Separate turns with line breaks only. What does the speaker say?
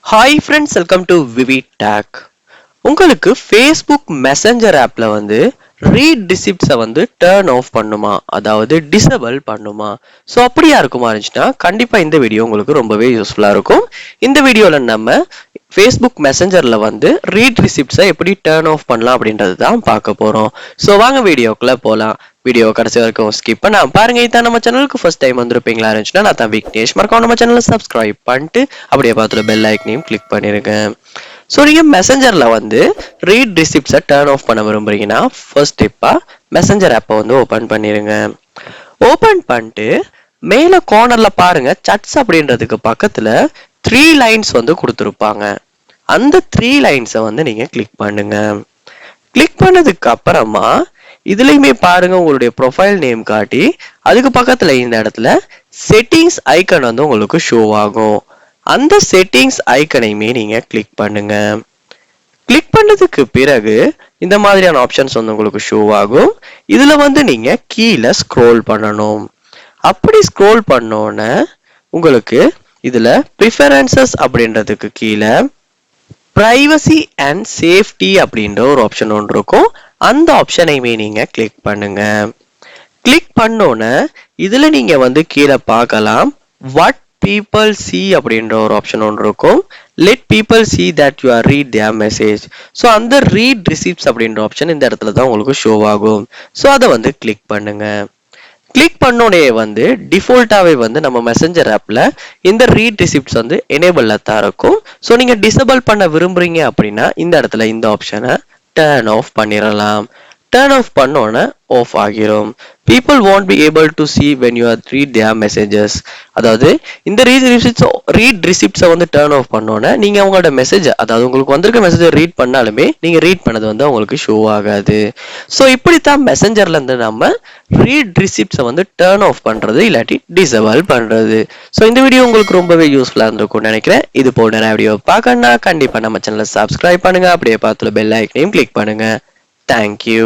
Hi friends, welcome to VV Tech. உங்களுக்கு Facebook Messenger ஆப்ல வந்து ரீட் ரிசிப்ட்ஸை வந்து டர்ன் ஆஃப் பண்ணுமா, அதாவது டிசபிள் பண்ணுமா? ஸோ அப்படியா இருக்குமா இருந்துச்சுன்னா கண்டிப்பாக இந்த வீடியோ உங்களுக்கு ரொம்பவே யூஸ்ஃபுல்லாக இருக்கும். இந்த வீடியோவில் நம்ம ஃபேஸ்புக் மெசஞ்சரில் வந்து ரீட் ரிசிப்ட்ஸை எப்படி டர்ன் ஆஃப் பண்ணலாம் அப்படின்றது தான் பார்க்க போகிறோம். ஸோ வாங்க வீடியோக்குள்ளே போகலாம். வீடியோ கடைசி வரைக்கும் ஸ்கிப் பண்ண பாருங்க. இதான் நம்ம சேனலுக்கு ஃபர்ஸ்ட் டைம் வந்திருப்பீங்களா இருந்துச்சுன்னா நான் தான் விக்னேஷ். மறக்காம நம்ம சேனலை சப்ஸ்கிரைப் பண்ணிட்டு அப்படியே பார்த்துட்டு பெல் ஐக்கனையும் கிளிக் பண்ணிருங்க. ஸோ நீங்கள் மெசஞ்சரில் வந்து ரீட் ரிசிப்ட்ஸை டர்ன் ஆஃப் பண்ண விரும்புறீங்கன்னா ஃபர்ஸ்ட் ஸ்டெப்பாக மெசஞ்சர் ஆப்பை வந்து ஓப்பன் பண்ணிடுங்க. ஓப்பன் பண்ணிட்டு மேலே கார்னரில் பாருங்க, சட்ஸ் அப்படின்றதுக்கு பக்கத்தில் 3 லைன்ஸ் வந்து கொடுத்துருப்பாங்க. அந்த 3 லைன்ஸை வந்து நீங்கள் கிளிக் பண்ணுங்க. கிளிக் பண்ணதுக்கு அப்புறமா இதுலையுமே பாருங்க, உங்களுடைய ப்ரொஃபைல் நேம் காட்டி அதுக்கு பக்கத்துல இந்த இடத்துல செட்டிங்ஸ் ஐக்கன் வந்து உங்களுக்கு ஷோ ஆகும். அந்த செட்டிங்ஸ் ஐக்கனையுமே நீங்க கிளிக் பண்ணுங்க. கிளிக் பண்ணதுக்கு பிறகு இந்த மாதிரியான ஆப்ஷன்ஸ் வந்து உங்களுக்கு ஷோ ஆகும். இதுல வந்து நீங்க கீழே ஸ்க்ரோல் பண்ணணும். அப்படி ஸ்க்ரோல் பண்ணோன்னே உங்களுக்கு இதுல ப்ரிஃபரன்சஸ் அப்படின்றதுக்கு கீழே பிரைவசி அண்ட் சேஃப்டி அப்படின்ற ஒரு ஆப்ஷன் ஒன்று இருக்கும். அந்த ஆப்ஷனையுமே நீங்க கிளிக் பண்ணுங்க. கிளிக் பண்ணோன்னே இதுல நீங்க வந்து கீழே பார்க்கலாம், வாட் பீப்புள் சி அப்படின்ற ஒரு ஆப்ஷன் ஒன்று இருக்கும். Let people see that you or read their message. So அந்த ரீட் ரிசிப்ட்ஸ் அப்படின்ற ஆப்ஷன் இந்த இடத்துல தான் உங்களுக்கு ஷோ ஆகும். ஸோ அதை வந்து கிளிக் பண்ணுங்க. கிளிக் பண்ணோடனே வந்து டிஃபால்ட்டாகவே வந்து நம்ம மெசஞ்சர் ஆப்பில் இந்த ரீட் ரிசிப்ட்ஸ் வந்து எனேபிளில் தான் இருக்கும். ஸோ நீங்கள் டிசபிள் பண்ண விரும்புறீங்க அப்படின்னா இந்த இடத்துல இந்த ஆப்ஷனை டர்ன் ஆஃப் பண்ணிடலாம். டர்ன் ஆஃப் பண்ணோன்னே ஆஃப் ஆகிரும். People want be able to see when you or read their messages. அதாவது இந்த ரீட் ரிசிப்ட்ஸை வந்து டர்ன் ஆஃப் பண்ணோன்னே நீங்கள் அவங்களோட மெசேஜ், அதாவது உங்களுக்கு வந்திருக்க மெசேஜை ரீட் பண்ணாலுமே நீங்கள் ரீட் பண்ணது வந்து அவங்களுக்கு ஷோ ஆகாது. ஸோ இப்படித்தான் மெசஞ்சர்ல இருந்து நம்ம ரீட் ரிசிப்ட்ஸை வந்து டர்ன் ஆஃப் பண்றது இல்லாட்டி டிசபிள் பண்றது. ஸோ இந்த வீடியோ உங்களுக்கு ரொம்பவே யூஸ்ஃபுல்லாக இருந்திருக்கும்னு நினைக்கிறேன். இது போல நிறைய வீடியோ பார்க்கணும்னா கண்டிப்பாக நம்ம சேனலை சப்ஸ்கிரைப் பண்ணுங்க. அப்படியே பார்த்துல பெல் ஐக்கனையும் கிளிக் பண்ணுங்க. தேங்க்யூ.